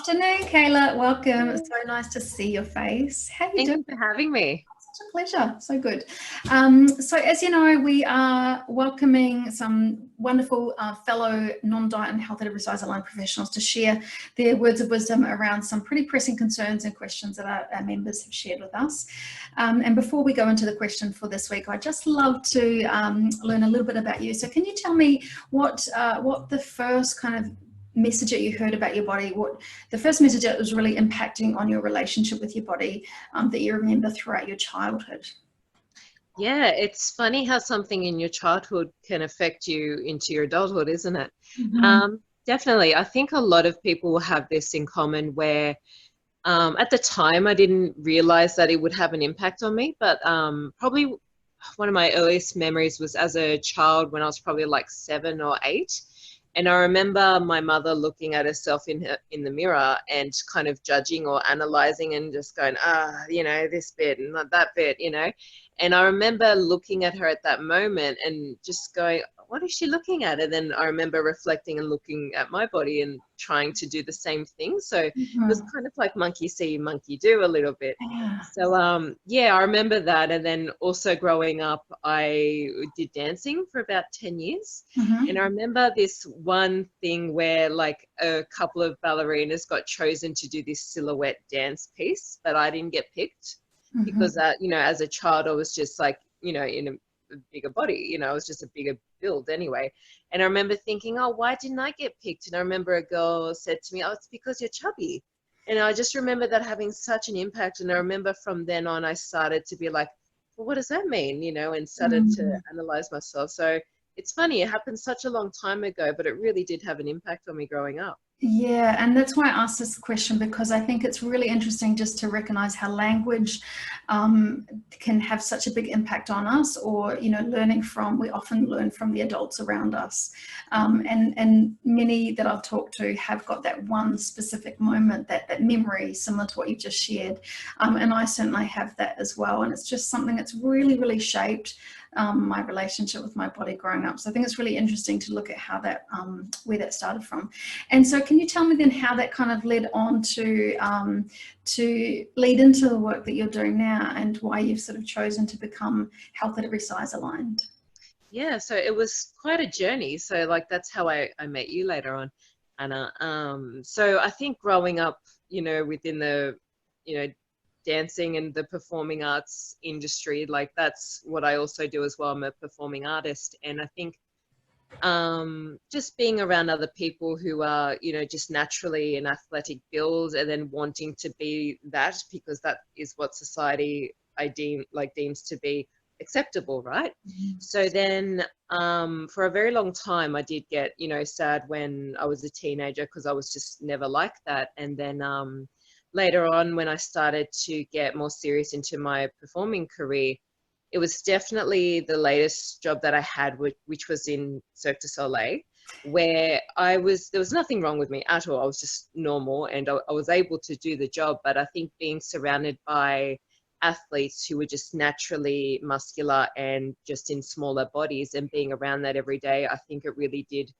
Afternoon, Kayla. Welcome. It's so nice to see your face. How you Thank doing? you for having me. Such a pleasure. So good. So as you know, we are welcoming some wonderful fellow non-diet and health delivery size aligned professionals to share their words of wisdom around some pretty pressing concerns and questions that our members have shared with us. And before we go into the question for this week, I'd just love to learn a little bit about you. So can you tell me what the first kind of message that you heard about your body, what the first message that was really impacting on your relationship with your body that you remember throughout your childhood? Yeah, it's funny how something in your childhood can affect you into your adulthood, isn't it? Mm-hmm. Definitely. I think a lot of people have this in common where at the time I didn't realize that it would have an impact on me, but probably one of my earliest memories was as a child when I was probably like 7 or 8. And I remember my mother looking at herself in the mirror and kind of judging or analyzing and just going, this bit and not that bit. And I remember looking at her at that moment and just going, what is she looking at? And then I remember reflecting and looking at my body and trying to do the same thing. So it was Mm-hmm. kind of like monkey see, monkey do a little bit. Yeah. So yeah, I remember that. And then also growing up, I did dancing for about 10 years. And Mm-hmm. I remember this one thing where like a couple of ballerinas got chosen to do this silhouette dance piece, but I didn't get picked Mm-hmm. because as a child, I was just like, in a bigger body, I was just a bigger build anyway. And I remember thinking, oh, why didn't I get picked? And I remember a girl said to me, oh, it's because you're chubby. And I just remember that having such an impact. And I remember from then on, I started to be like, well, what does that mean? And started to Mm-hmm. analyze myself. So it's funny, it happened such a long time ago, but it really did have an impact on me growing up. Yeah, and that's why I asked this question, because I think it's really interesting just to recognize how language can have such a big impact on us, or we often learn from the adults around us, and many that I've talked to have got that one specific moment, that memory similar to what you just shared, and I certainly have that as well, and it's just something that's really, really shaped my relationship with my body growing up. So I think it's really interesting to look at how that where that started from. And so can you tell me then how that kind of led on to lead into the work that you're doing now, and why you've sort of chosen to become health at every size aligned? Yeah, so it was quite a journey. So like that's how I met you later on, Anna. So I think growing up, within the, you know, dancing and the performing arts industry, like that's what I also do as well. I'm a performing artist, and I think just being around other people who are, just naturally an athletic build and then wanting to be that because that is what society deems to be acceptable, right? So then for a very long time I did get, sad when I was a teenager because I was just never like that. And then later on when I started to get more serious into my performing career, it was definitely the latest job that I had, which was in Cirque du Soleil, where there was nothing wrong with me at all. I was just normal and I was able to do the job. But I think being surrounded by athletes who were just naturally muscular and just in smaller bodies and being around that every day, I think it really did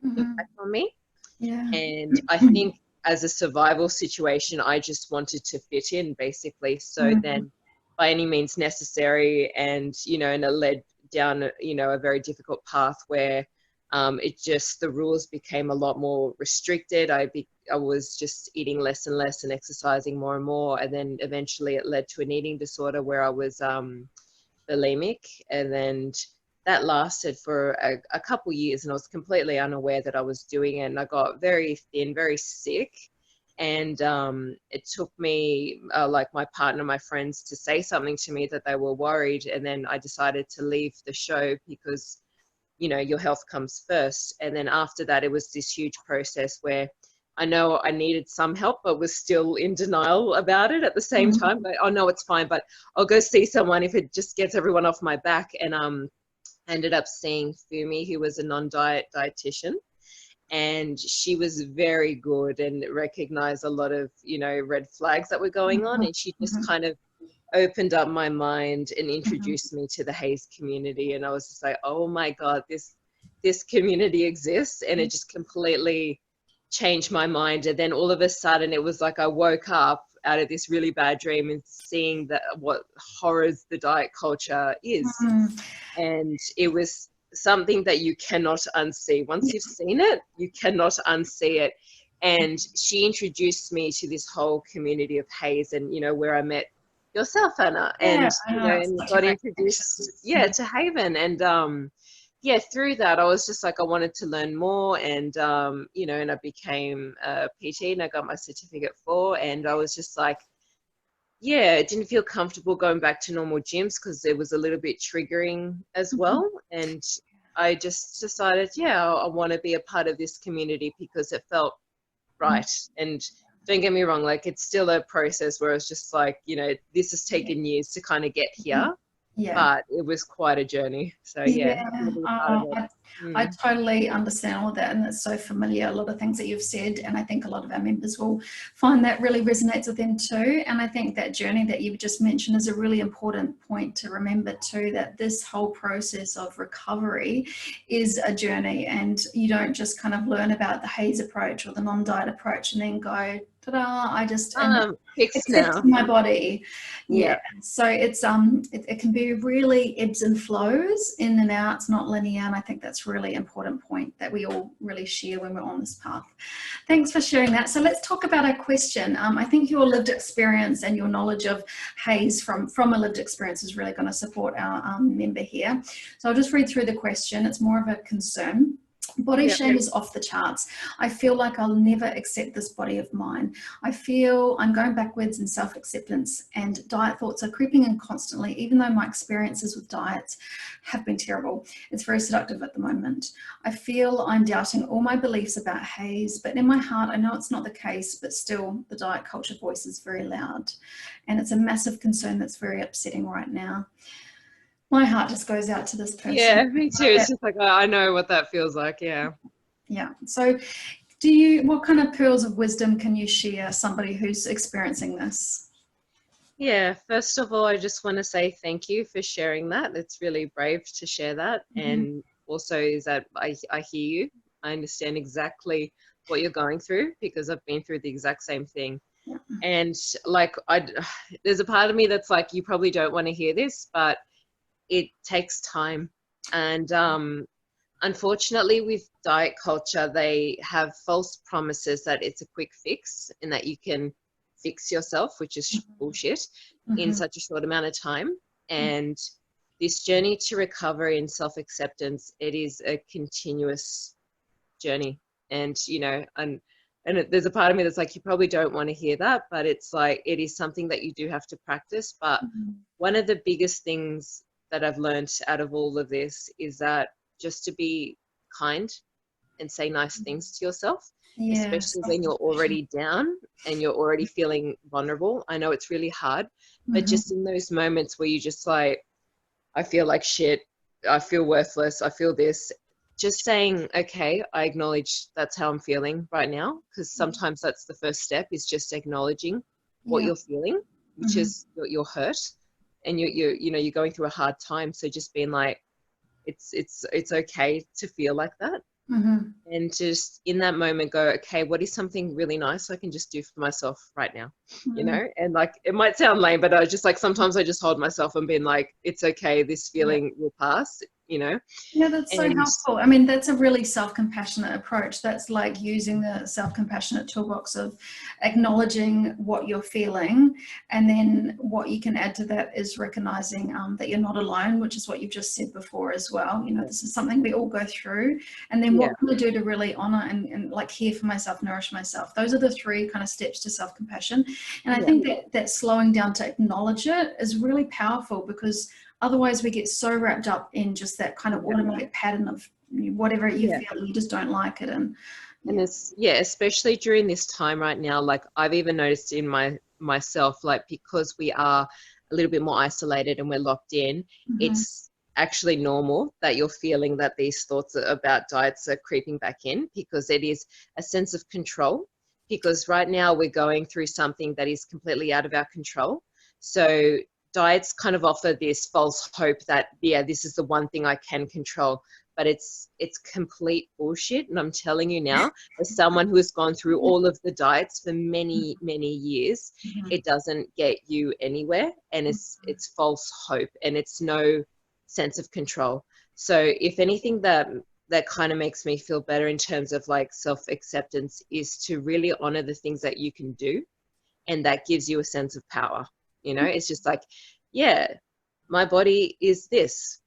Mm-hmm. impact on me. Yeah. And I think as a survival situation, I just wanted to fit in basically. So Mm-hmm. then by any means necessary, and it led down, a very difficult path where the rules became a lot more restricted. I was just eating less and less and exercising more and more. And then eventually it led to an eating disorder where I was bulimic. And then that lasted for a couple years, and I was completely unaware that I was doing it. And I got very thin, very sick. And it took me, like my partner, my friends, to say something to me that they were worried. And then I decided to leave the show because, your health comes first. And then after that, it was this huge process where I know I needed some help, but was still in denial about it at the same time. But oh no, it's fine. But I'll go see someone if it just gets everyone off my back. And ended up seeing Fumi, who was a non-diet dietitian, and she was very good and recognized a lot of, red flags that were going on. And she just Mm-hmm. kind of opened up my mind and introduced me to the HAES community. And I was just like, oh my God, this community exists. And it just completely change my mind. And then all of a sudden it was like I woke up out of this really bad dream and seeing that what horrors the diet culture is. And it was something that you cannot unsee. Once you've seen it, you cannot unsee it. And she introduced me to this whole community of HAES, and, you know, where I met yourself, Anna, and, you know, and got introduced, to Haven. And, yeah, through that, I was just like, I wanted to learn more. And, you know, and I became a PT, and I got my certificate and I was just like, yeah, it didn't feel comfortable going back to normal gyms because it was a little bit triggering as well. And I just decided, I want to be a part of this community because it felt right. And don't get me wrong, like, it's still a process where it's just like, you know, this has taken years to kind of get here. But it was quite a journey. So I totally understand all of that, and it's so familiar, a lot of things that you've said, and I think a lot of our members will find that really resonates with them too. And I think that journey that you've just mentioned is a really important point to remember too, that this whole process of recovery is a journey, and you don't just kind of learn about the HAES approach or the non-diet approach and then go, ta-da, I just accept my body. So it's it can be really ebbs and flows, in and out. It's not linear, and I think that's a really important point that we all really share when we're on this path. Thanks for sharing that. So let's talk about our question. I think your lived experience and your knowledge of HAES from a lived experience is really going to support our member here. So I'll just read through the question. It's more of a concern. Body shame is off the charts. I feel like I'll never accept this body of mine. I feel I'm going backwards in self-acceptance, and diet thoughts are creeping in constantly, even though my experiences with diets have been terrible. It's very seductive at the moment. I feel I'm doubting all my beliefs about HAES, but in my heart, I know it's not the case, but still the diet culture voice is very loud. And it's a massive concern that's very upsetting right now. My heart just goes out to this person. Yeah, me too. It's just like, I know what that feels like. Yeah. So what kind of pearls of wisdom can you share somebody who's experiencing this? Yeah, first of all, I just want to say thank you for sharing that. It's really brave to share that. And also is that I hear you. I understand exactly what you're going through because I've been through the exact same thing. And like, there's a part of me that's like, you probably don't want to hear this, but it takes time. And unfortunately with diet culture, they have false promises that it's a quick fix and that you can fix yourself, which is bullshit, in such a short amount of time. And this journey to recovery and self-acceptance, it is a continuous journey. And, you know, and there's a part of me that's like, you probably don't want to hear that, but it's like, it is something that you do have to practice. But one of the biggest things that I've learned out of all of this is that just to be kind and say nice things to yourself, especially when you're already down and you're already feeling vulnerable. I know it's really hard, but just in those moments where you just like, I feel like shit, I feel worthless, I feel this, just saying, okay, I acknowledge that's how I'm feeling right now, because sometimes that's the first step, is just acknowledging what you're feeling, which is you're hurt. And you're going through a hard time. So just being like, it's okay to feel like that. And just in that moment go, okay, what is something really nice I can just do for myself right now? You know, and like, it might sound lame, but I just like, sometimes I just hold myself and being like, it's okay, this feeling will pass, you know? Yeah, that's so helpful. I mean, that's a really self-compassionate approach. That's like using the self-compassionate toolbox of acknowledging what you're feeling, and then what you can add to that is recognizing that you're not alone, which is what you've just said before as well. You know, this is something we all go through. And then what can I do to really honor and like care for myself, nourish myself? Those are the three kind of steps to self-compassion. And I think that slowing down to acknowledge it is really powerful, because otherwise we get so wrapped up in just that kind of automatic pattern of whatever you feel, you just don't like it. And it's, especially during this time right now, like I've even noticed in myself, like, because we are a little bit more isolated and we're locked in, it's actually normal that you're feeling that these thoughts about diets are creeping back in, because it is a sense of control. Because right now we're going through something that is completely out of our control. So diets kind of offer this false hope that, this is the one thing I can control. but it's complete bullshit. And I'm telling you now, as someone who has gone through all of the diets for many, many years, it doesn't get you anywhere, and it's false hope, and it's no sense of control. So if anything that kind of makes me feel better in terms of like self-acceptance is to really honor the things that you can do, and that gives you a sense of power. You know, it's just like, yeah, my body is this.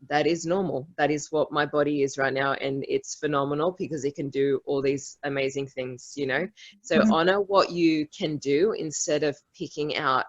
That is normal. That is what my body is right now. And it's phenomenal because it can do all these amazing things, you know? So honor what you can do instead of picking out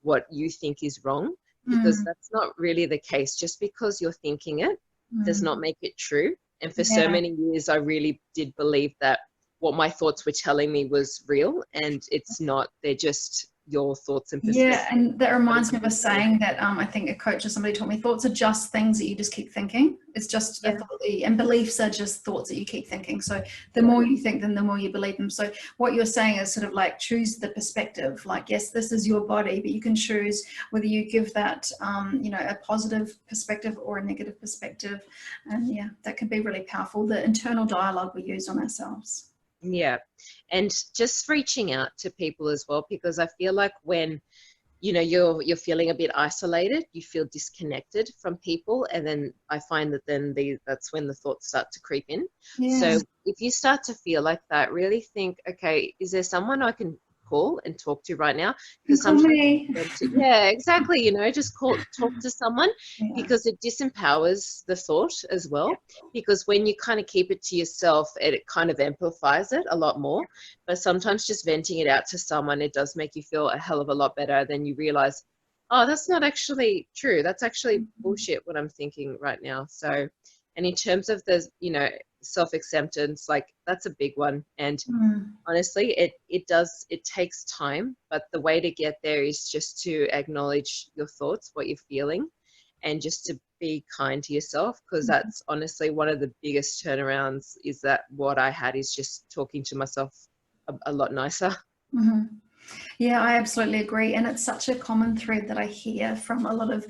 what you think is wrong, because that's not really the case. Just because you're thinking it does not make it true. And for so many years, I really did believe that what my thoughts were telling me was real, and it's not. They're just your thoughts and perspectives. Yeah, and that reminds me of a saying that I think a coach or somebody taught me: thoughts are just things that you just keep thinking. It's just a thought, and beliefs are just thoughts that you keep thinking. So the more you think them, the more you believe them. So what you're saying is sort of like choose the perspective. Like, yes, this is your body, but you can choose whether you give that you know, a positive perspective or a negative perspective. And yeah, that can be really powerful. The internal dialogue we use on ourselves. Yeah. And just reaching out to people as well, because I feel like when, you know, you're feeling a bit isolated, you feel disconnected from people. And then I find that then that's when the thoughts start to creep in. So if you start to feel like that, really think, okay, is there someone I can call and talk to right now? Because sometimes exactly, you know, just talk to someone, because it disempowers the thought as well, because when you kind of keep it to yourself, it kind of amplifies it a lot more. But sometimes just venting it out to someone, it does make you feel a hell of a lot better. Then you realize, oh, that's not actually true, that's actually bullshit what I'm thinking right now. So, and in terms of the, you know, self-acceptance, like that's a big one. And honestly, it takes time, but the way to get there is just to acknowledge your thoughts, what you're feeling, and just to be kind to yourself, because that's honestly one of the biggest turnarounds, is that what I had is just talking to myself a lot nicer. Yeah, I absolutely agree. And it's such a common thread that I hear from a lot of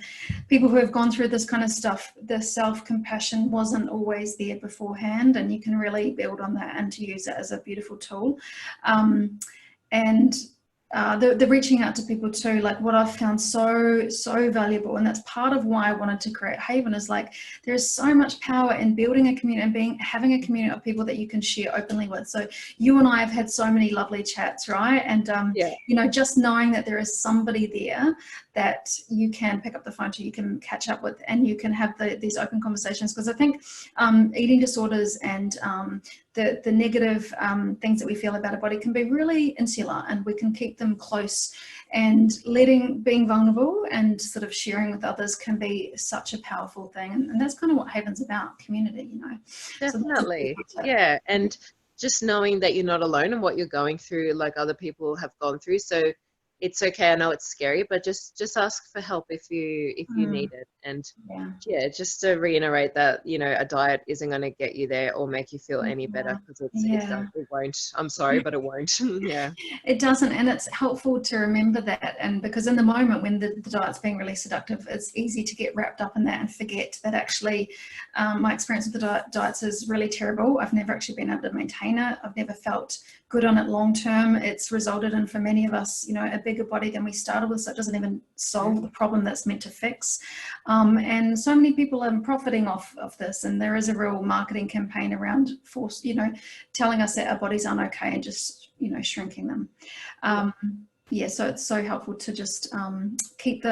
people who have gone through this kind of stuff. The self-compassion wasn't always there beforehand, and you can really build on that and to use it as a beautiful tool. And the reaching out to people too, like what I've found so valuable, and that's part of why I wanted to create Haven, is like there's so much power in building a community and having a community of people that you can share openly with. So you and I have had so many lovely chats, right? And you know, just knowing that there is somebody there that you can pick up the phone to, you can catch up with, and you can have these open conversations. Because I think eating disorders and the negative things that we feel about our body can be really insular, and we can keep them close, and being vulnerable and sort of sharing with others can be such a powerful thing. And that's kind of what Haven's about, community, you know. Definitely. So yeah. And just knowing that you're not alone in what you're going through, like other people have gone through. So it's okay. I know it's scary, but just ask for help if you need it. And just to reiterate that, you know, a diet isn't going to get you there or make you feel any better, because it won't. I'm sorry, but it won't. It doesn't. And it's helpful to remember that. And because in the moment when the diet's being really seductive, it's easy to get wrapped up in that and forget that actually my experience with the diets is really terrible. I've never actually been able to maintain it. I've never felt good on it long term. It's resulted in, for many of us, you know, a bigger body than we started with, so it doesn't even solve the problem that's meant to fix. And so many people are profiting off of this, and there is a real marketing campaign around telling us that our bodies aren't okay and just, you know, shrinking them. So it's so helpful to just keep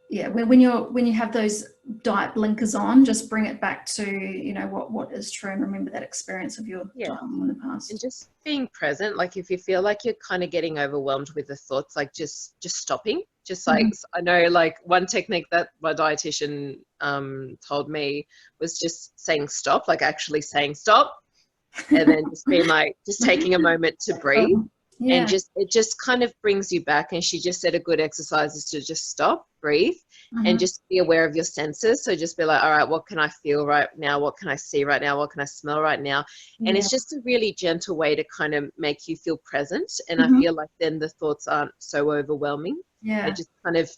when you have those diet blinkers on, just bring it back to, you know, what is true, and remember that experience of your diet in the past. And just being present. Like if you feel like you're kind of getting overwhelmed with the thoughts, like just stopping. Just like I know, like one technique that my dietitian told me was just saying stop, like actually saying stop, and then just being like, just taking a moment to breathe. And it just kind of brings you back. And she just said a good exercise is to just stop, breathe, and just be aware of your senses. So just be like, all right, what can I feel right now? What can I see right now? What can I smell right now? And it's just a really gentle way to kind of make you feel present. And I feel like then the thoughts aren't so overwhelming. It just kind of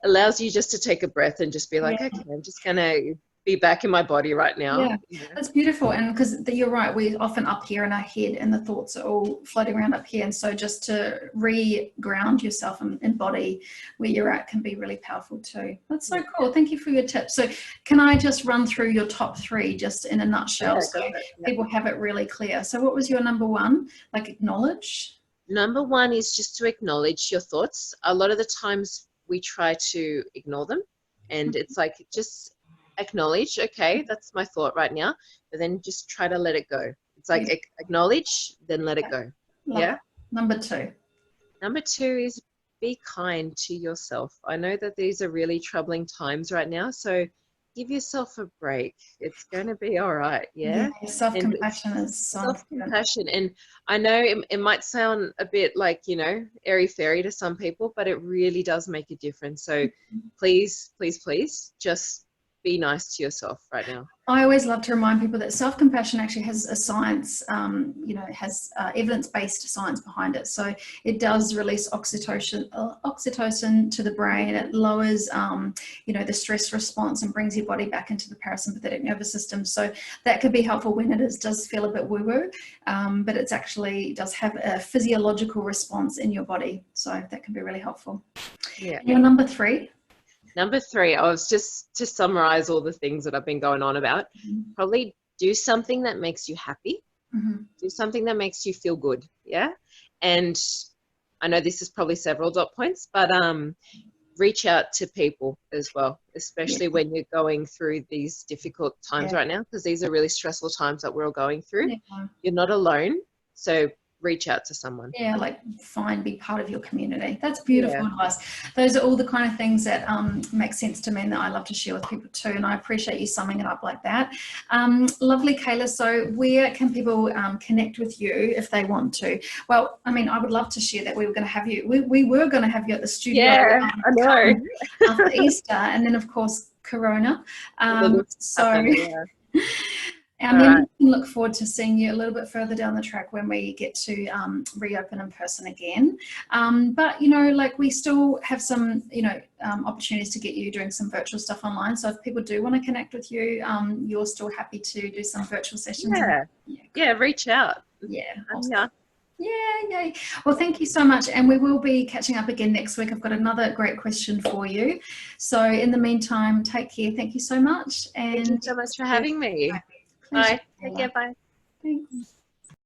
allows you just to take a breath and just be like, okay, I'm just going to be back in my body right now. Yeah, that's beautiful. And because you're right, we're often up here in our head and the thoughts are all floating around up here. And so just to re-ground yourself and body where you're at can be really powerful too. That's so cool. Thank you for your tips. So can I just run through your top 3 just in a nutshell, so people have it really clear? So what was your number 1? Like acknowledge? Number 1 is just to acknowledge your thoughts. A lot of the times we try to ignore them, and it's like, just acknowledge, okay, that's my thought right now, but then just try to let it go. It's like acknowledge, then let it go. Yeah. Number 2. Number 2 is be kind to yourself. I know that these are really troubling times right now, so give yourself a break. It's going to be all right. Yeah. Self-compassion is so self-compassion. And I know it might sound a bit like, you know, airy-fairy to some people, but it really does make a difference. So please, please, please just be nice to yourself right now. I always love to remind people that self-compassion actually has a science, you know, has evidence-based science behind it. So it does release oxytocin to the brain. It lowers, you know, the stress response and brings your body back into the parasympathetic nervous system. So that could be helpful when it does feel a bit woo-woo, but it's actually does have a physiological response in your body. So that can be really helpful. Yeah. And your number 3? Number 3, I was just to summarize all the things that I've been going on about. Probably do something that makes you happy. Do something that makes you feel good. Yeah. And I know this is probably several dot points, but reach out to people as well, especially when you're going through these difficult times right now, because these are really stressful times that we're all going through. You're not alone. So reach out to someone. Yeah, like be part of your community. That's beautiful advice. Those are all the kind of things that make sense to me and that I love to share with people too. And I appreciate you summing it up like that. Lovely, Kailahs. So where can people connect with you if they want to? Well, I mean, I would love to share that we were going to have you. We were going to have you at the studio. Yeah, I know. After Easter, and then of course Corona. And then we can look forward to seeing you a little bit further down the track when we get to reopen in person again. But, you know, like we still have some, you know, opportunities to get you doing some virtual stuff online. So if people do want to connect with you, you're still happy to do some virtual sessions. Yeah, reach out. Yeah. Awesome. Yay. Well, thank you so much. And we will be catching up again next week. I've got another great question for you. So in the meantime, take care. Thank you so much. And thank you so much for having me. Bye. Take care. Bye. Thanks.